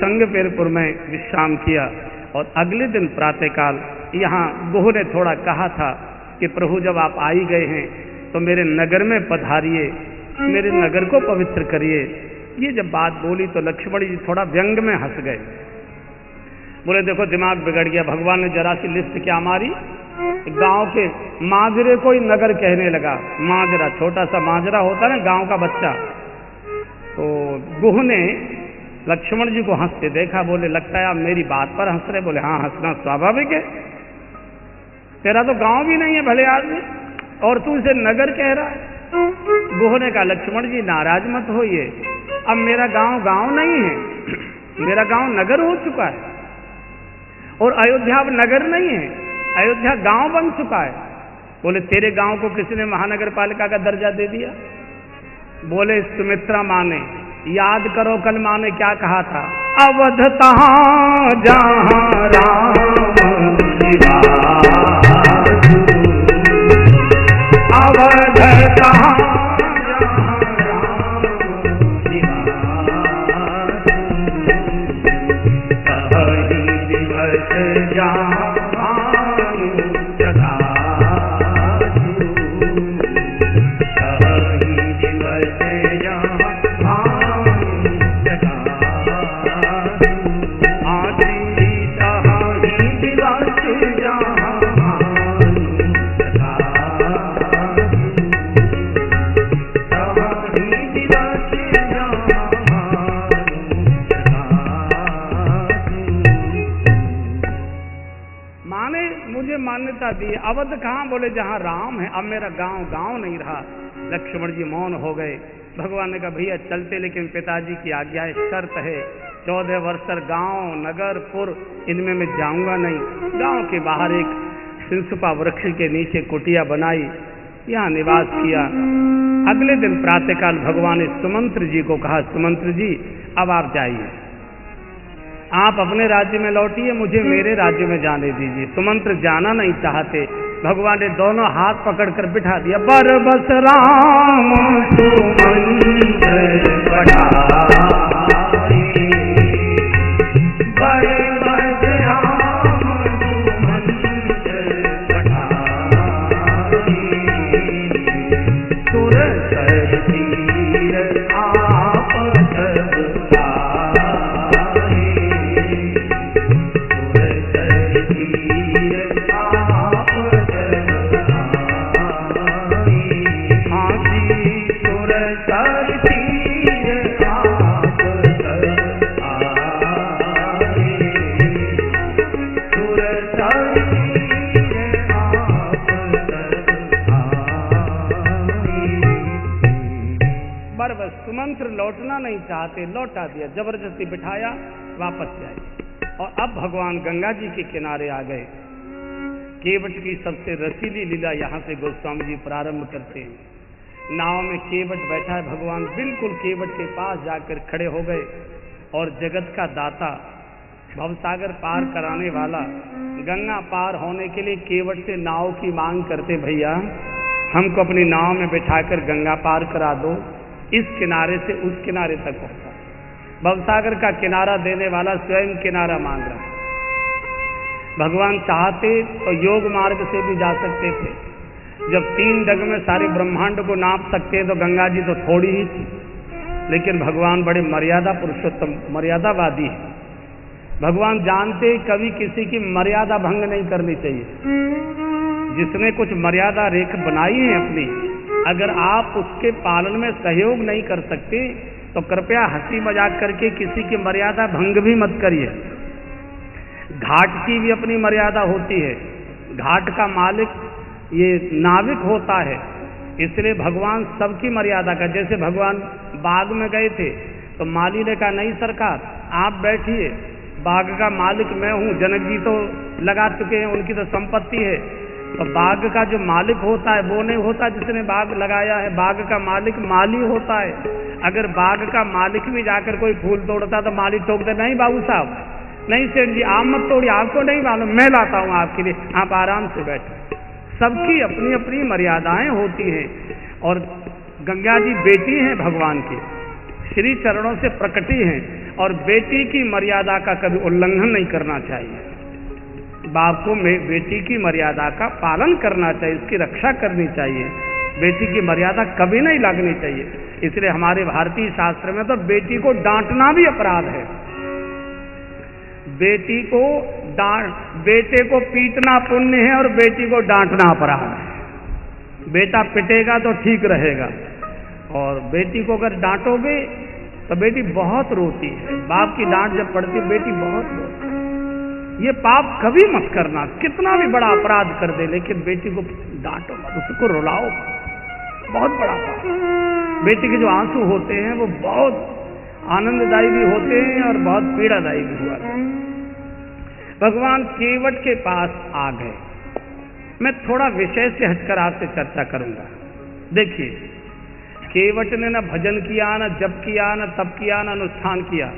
संगपेरपुर में विश्राम किया और अगले दिन प्रातःकाल यहाँ गुह ने थोड़ा कहा था कि प्रभु जब आप आ ही गए हैं तो मेरे नगर में पधारिए, मेरे नगर को पवित्र करिए। ये जब बात बोली तो लक्ष्मण जी थोड़ा व्यंग में हंस गए। बोले देखो दिमाग बिगड़ गया, भगवान ने जरा सी लिफ्ट क्या मारी, गांव के माजरे को ही नगर कहने लगा। माजरा, छोटा सा माजरा होता ना गांव का बच्चा। तो गुह ने लक्ष्मण जी को हंसते देखा, बोले लगता है आप मेरी बात पर हंस रहे। बोले हाँ, हंसना स्वाभाविक है, तेरा तो गांव भी नहीं है भले आदमी और तू इसे नगर कह रहा है। गुह ने कहा लक्ष्मण जी नाराज मत होइए, अब मेरा गांव गांव नहीं है, मेरा गांव नगर हो चुका है और अयोध्या अब नगर नहीं है, अयोध्या गांव बन चुका है। बोले तेरे गांव को किसने महानगर पालिका का दर्जा दे दिया? बोले सुमित्रा माँ ने। याद करो कल माँ ने क्या कहा था, अवध तहाँ जहाँ राम अवध तहाँ मान्यता दी। अवध कहाँ? बोले जहाँ राम है। अब मेरा गांव गांव नहीं रहा। लक्ष्मण जी मौन हो गए। भगवान ने कहा भैया चलते, लेकिन पिताजी की आज्ञा है, शर्त है 14 वर्ष तक गांव नगर पुर इनमें मैं जाऊंगा नहीं। गांव के बाहर एक सिंसुपा वृक्ष के नीचे कुटिया बनाई, यहाँ निवास किया। अगले दिन प्रातःकाल भगवान ने सुमंत्र जी को कहा, सुमंत्र जी अब आप जाइए, आप अपने राज्य में लौटिए, मुझे मेरे राज्य में जाने दीजिए। सुमंत्र जाना नहीं चाहते। भगवान ने दोनों हाथ पकड़कर बिठा दिया। बरबस राम सुमंत्र सुमंत्र लौटना नहीं चाहते, लौटा दिया, जबरदस्ती बिठाया, वापस जाए। और अब भगवान गंगा जी के किनारे आ गए। केवट की सबसे रसीली लीला यहाँ से गोस्वामी जी प्रारंभ करते हैं। नाव में केवट बैठा है, भगवान बिल्कुल केवट के पास जाकर खड़े हो गए और जगत का दाता, भवसागर पार कराने वाला, गंगा पार होने के लिए केवट से नाव की मांग करते, भैया हमको अपनी नाव में बिठाकर गंगा पार करा दो, इस किनारे से उस किनारे तक पहुंचा। भवसागर का किनारा देने वाला स्वयं किनारा मांग रहा है। भगवान चाहते तो योग मार्ग से भी जा सकते थे। जब 3 डग में सारे ब्रह्मांड को नाप सकते तो गंगा जी तो थोड़ी ही थी, लेकिन भगवान बड़े मर्यादा पुरुषोत्तम, मर्यादावादी है। भगवान जानते कभी किसी की मर्यादा भंग नहीं करनी चाहिए। जिसने कुछ मर्यादा रेखा बनाई है अपनी, अगर आप उसके पालन में सहयोग नहीं कर सकते तो कृपया हंसी मजाक करके किसी की मर्यादा भंग भी मत करिए। घाट की भी अपनी मर्यादा होती है। घाट का मालिक ये नाविक होता है, इसलिए भगवान सबकी मर्यादा का। जैसे भगवान बाग में गए थे तो माली ने कहा नहीं सरकार आप बैठिए, बाग का मालिक मैं हूँ। जनक जी तो लगा चुके हैं, उनकी तो संपत्ति है। तो बाग का जो मालिक होता है वो नहीं होता जिसने बाग लगाया है, बाग का मालिक माली होता है। अगर बाग का मालिक भी जाकर कोई फूल तोड़ता तो माली टोकते नहीं बाबू साहब, नहीं सेठ जी आप मत तोड़िए, आपको नहीं मालूम, मैं लाता हूँ आपके लिए, आप आराम से बैठे। सबकी अपनी अपनी मर्यादाएं होती हैं। और गंगा जी बेटी हैं भगवान की, श्री चरणों से प्रकटी हैं और बेटी की मर्यादा का कभी उल्लंघन नहीं करना चाहिए। बाप को बेटी की मर्यादा का पालन करना चाहिए, उसकी रक्षा करनी चाहिए, बेटी की मर्यादा कभी नहीं लागनी चाहिए। इसलिए हमारे भारतीय शास्त्र में तो बेटी को डांटना भी अपराध है। बेटी को बेटे को पीटना पुण्य है और बेटी को डांटना अपराध है। बेटा पिटेगा तो ठीक रहेगा, और बेटी को अगर डांटोगे तो बेटी बहुत रोती है। बाप की डांट जब पड़ती है बेटी बहुत रोती है। ये पाप कभी मत करना, कितना भी बड़ा अपराध कर दे लेकिन बेटी को डांटो मत, उसको रुलाओ, बहुत बड़ा पाप। बेटी के जो आंसू होते हैं वो बहुत आनंददायी भी होते हैं और बहुत पीड़ादायी भी हुआ करते हैं। भगवान केवट के पास आ गए। मैं थोड़ा विषय से हटकर आपसे चर्चा करूंगा। देखिए, केवट ने न भजन किया, न जप किया, न तप किया, न अनुष्ठान किया,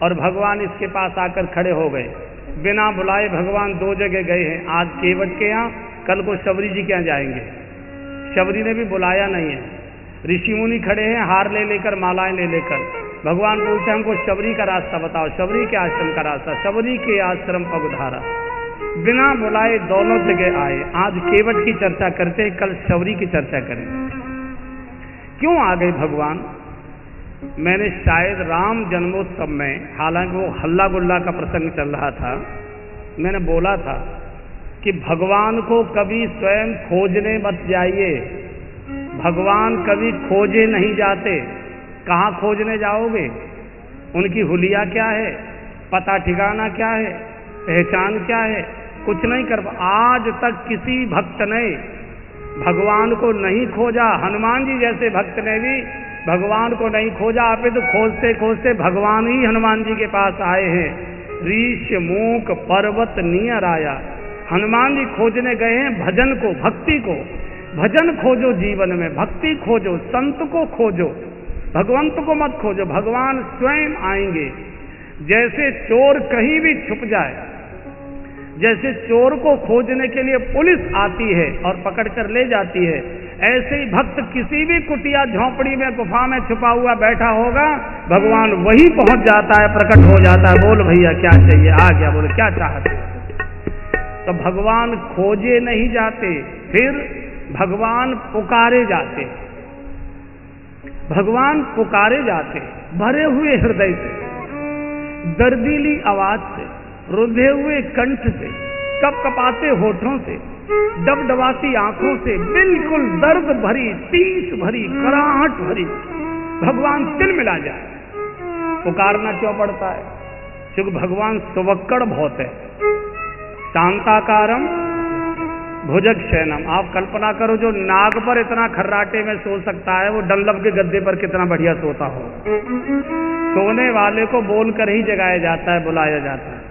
और भगवान इसके पास आकर खड़े हो गए। बिना बुलाए भगवान 2 जगह गए हैं, आज केवट के यहाँ, कल को शबरी जी के यहाँ जाएंगे। शबरी ने भी बुलाया नहीं है। ऋषि मुनि खड़े हैं हार ले लेकर, मालाएं ले लेकर। भगवान पूछे हमको शबरी का रास्ता बताओ, शबरी के आश्रम का रास्ता। शबरी के आश्रम पगधारा, बिना बुलाए दोनों जगह आए। आज केवट की चर्चा करते हैं, कल शबरी की चर्चा करेंगे। क्यों आ गए भगवान? मैंने शायद राम जन्मोत्सव में, हालांकि वो हल्ला गुल्ला का प्रसंग चल रहा था, मैंने बोला था कि भगवान को कभी स्वयं खोजने मत जाइए। भगवान कभी खोजे नहीं जाते। कहाँ खोजने जाओगे? उनकी हुलिया क्या है, पता ठिकाना क्या है, पहचान क्या है? कुछ नहीं कर। आज तक किसी भक्त ने भगवान को नहीं खोजा। हनुमान जी जैसे भक्त ने भी भगवान को नहीं खोजा। आप तो खोजते खोजते भगवान ही हनुमान जी के पास आए हैं। ऋष मूक पर्वत नियर आया। हनुमान जी खोजने गए हैं भजन को, भक्ति को। भजन खोजो जीवन में, भक्ति खोजो, संत को खोजो, भगवंत को मत खोजो। भगवान स्वयं आएंगे। जैसे चोर कहीं भी छुप जाए, जैसे चोर को खोजने के लिए पुलिस आती है और पकड़कर ले जाती है, ऐसे ही भक्त किसी भी कुटिया झोंपड़ी में गुफा में छुपा हुआ बैठा होगा, भगवान वहीं पहुंच जाता है, प्रकट हो जाता है। बोल भैया क्या चाहिए? आ गया, बोले क्या चाहते? तो भगवान खोजे नहीं जाते, फिर भगवान पुकारे जाते। भगवान पुकारे जाते भरे हुए हृदय से, दर्दीली आवाज से, रुंधे हुए कंठ से, कपकपाते होठों से, डबडबाती आंखों से, बिल्कुल दर्द भरी, टीस भरी, कराहट भरी भगवान तिल मिला जाए। पुकारना क्यों पड़ता है? क्योंकि भगवान सुवक्कड़ बहुत है। शांताकारम भुजग शयनम। आप कल्पना करो, जो नाग पर इतना खर्राटे में सो सकता है, वो डंलप के गद्दे पर कितना बढ़िया सोता हो। सोने वाले को बोलकर ही जगाया जाता है, बुलाया जाता है।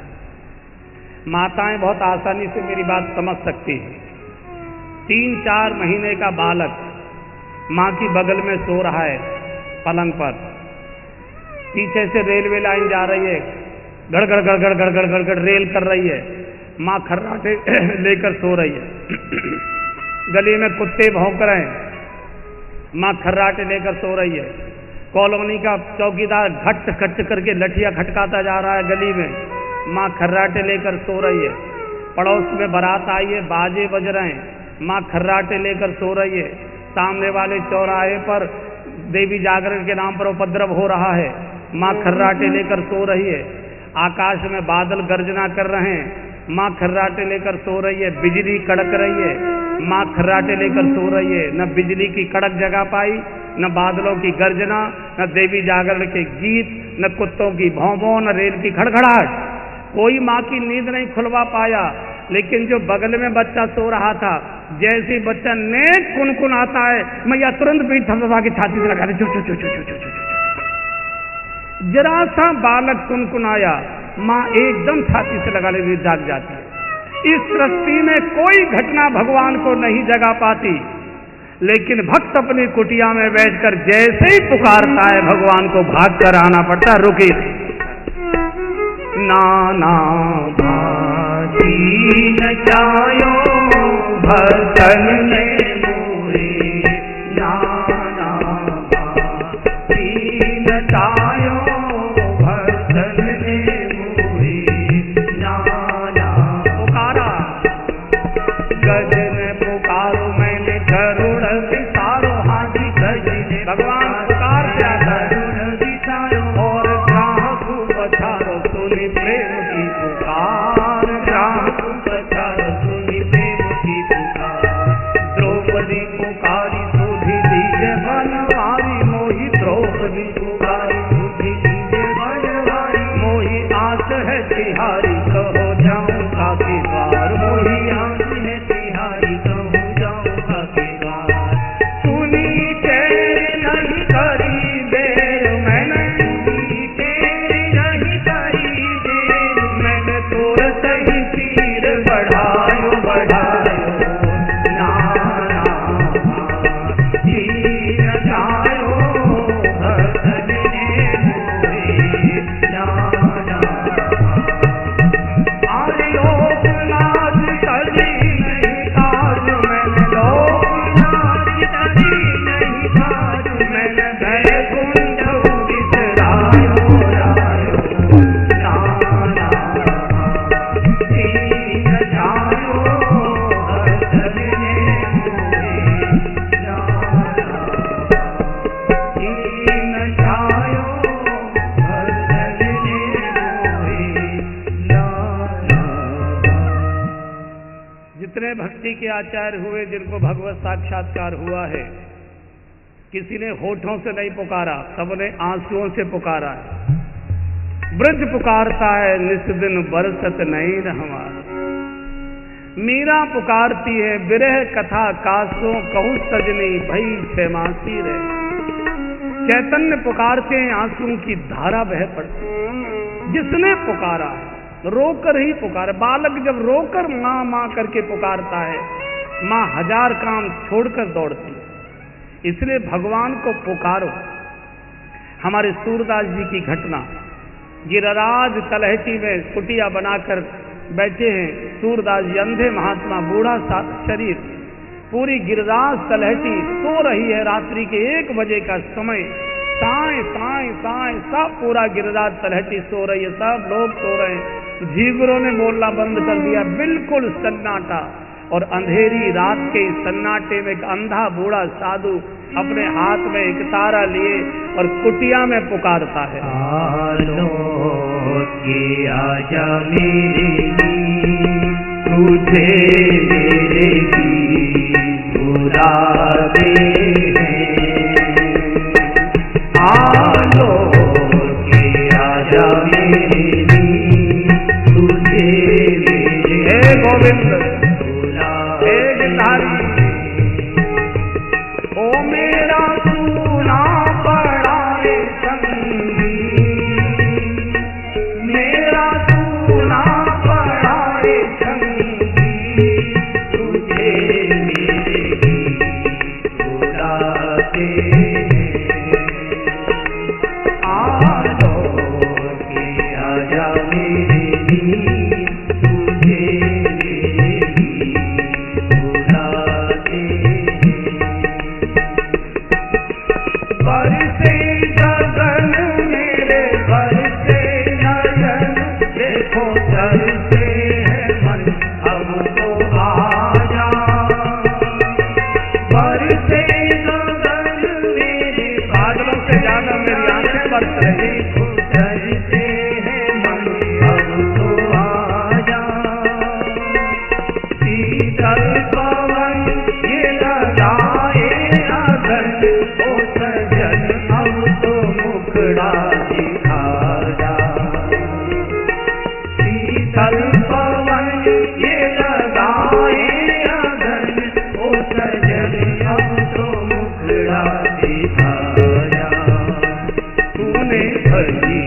माताएं बहुत आसानी से मेरी बात समझ सकती हैं। 3-4 महीने का बालक माँ की बगल में सो रहा है पलंग पर, पीछे से रेलवे लाइन जा रही है, गड़गड़ गड़गड़ गड़गड़ गड़गड़ रेल कर रही है, माँ खर्राटे लेकर सो रही है। गली में कुत्ते भौंक रहे हैं, माँ खर्राटे लेकर सो रही है। कॉलोनी का चौकीदार घट घट करके लठिया खटकाता जा रहा है गली में, माँ खर्राटे लेकर सो रही है। पड़ोस में बारात आई है, बाजे बज रहे हैं, माँ खर्राटे लेकर सो रही है। सामने वाले चौराहे पर देवी जागरण के नाम पर उपद्रव हो रहा है, माँ खर्राटे लेकर सो रही है। आकाश में बादल गर्जना कर रहे हैं, माँ खर्राटे लेकर सो रही है। बिजली कड़क रही है, माँ खर्राटे लेकर सो रही है। न बिजली की कड़क जगा पाई, न बादलों की गर्जना, न देवी जागरण के गीत, न कुत्तों की भौं भौं, न रेल की खड़खड़ाहट। कोई माँ की नींद नहीं खुलवा पाया। लेकिन जो बगल में बच्चा सो रहा था, जैसे ही बच्चा नेक कुनकुनाता है, मैया तुरंत पीठ थपथपा के छाती से लगा दे, चुप चुप चुप चुप चुप चुप। जरा सा बालक कुनकुनाया, माँ एकदम छाती से लगा लेती, जाग जाती है। इस सृष्टि में कोई घटना भगवान को नहीं जगा पाती, लेकिन भक्त अपनी कुटिया में बैठकर जैसे ही पुकारता है, भगवान को भाग कर आना पड़ता है। रुके नाना भाजी न जायो भजन में मोरे, नाना भाजी न जायो भजन सुनी प्रेम की पुकार, ग्राम उपचार सुनी प्रेम की पुकार। द्रौपदी पुकारी सुधी दीजे बनवारी, मोही द्रौपदी पुकारी सुधी दीजे बनवारी। मोही आस है तिहारी कहो जाऊं काके द्वार, मोही आस है तिहारी कहो जाऊं काके द्वार। सुनी के नहीं करी देर मैंने, सुनी के नहीं करी देर मैंने, तोर सही तीर बढ़ायो बढ़ायो नाना तीर जायो भक्तन ने मोहे नाना। आज लोकनाथ कभी नहीं काज मैंने, लोकनाथ कभी नहीं काज मैंने, बैकुंठ बिसरायो रायो नाना तीर जायो भक्तन ने मोहे नाना। तीर जायो भक्तन ने मोहे नाना। जितने भक्ति के आचार्य हुए, जिनको भगवत साक्षात्कार हुआ है, किसी ने होठों से नहीं पुकारा, सबने आंसुओं से पुकारा है। ब्रज पुकारता है निस दिन बरसत नहीं रहवार। मीरा पुकारती है विरह कथा कासों कहूं सजनी भई छमासी रे। चैतन्य पुकारते हैं, आंसुओं की धारा बह पड़ती है। जिसने पुकारा रोकर ही पुकारा। बालक जब रोकर माँ माँ करके पुकारता है, माँ हजार काम छोड़कर दौड़ती है। इसलिए भगवान को पुकारो। हमारे सूरदास जी की घटना, गिरिराज तलहटी में कुटिया बनाकर बैठे हैं सूरदास जी, अंधे महात्मा, बूढ़ा शरीर, पूरी गिरिराज तलहटी सो रही है। रात्रि के 1 बजे का समय, ताएं ताएं ताएं सब पूरा गिरिराज तलहटी सो रही है, सब लोग सो रहे हैं। झींगरों ने बोलना बंद कर दिया, बिल्कुल सन्नाटा। और अंधेरी रात के सन्नाटे में एक अंधा बूढ़ा साधु अपने हाथ में एक तारा लिए और कुटिया में पुकारता है, आजा मेरे तुझे मेरे की बुलाते हैं। आलो के आजा मेरे तुझे मेरे गोविंद ओ मेरा सुना पड़ा रे संगी, मेरा सुना पड़ा रे संगी, तुझे मेरे बुलाते आलो के आजा मेरे तुझे बरसे गगन मेरे बरसे नयन, देखो चलते हैं मन अब तो आजा। बरसे गगन मेरे, बादलों से ज्यादा मेरी आंखें बरस रही, देखो चलते हैं मन अब तो आजा। शीतल पवन ये लगाए अगन, मुखड़ा दिखा जा। शीतल पवन ये लगाए अगन, ओ सजन अब तो मुखड़ा दिखा जा। तूने भली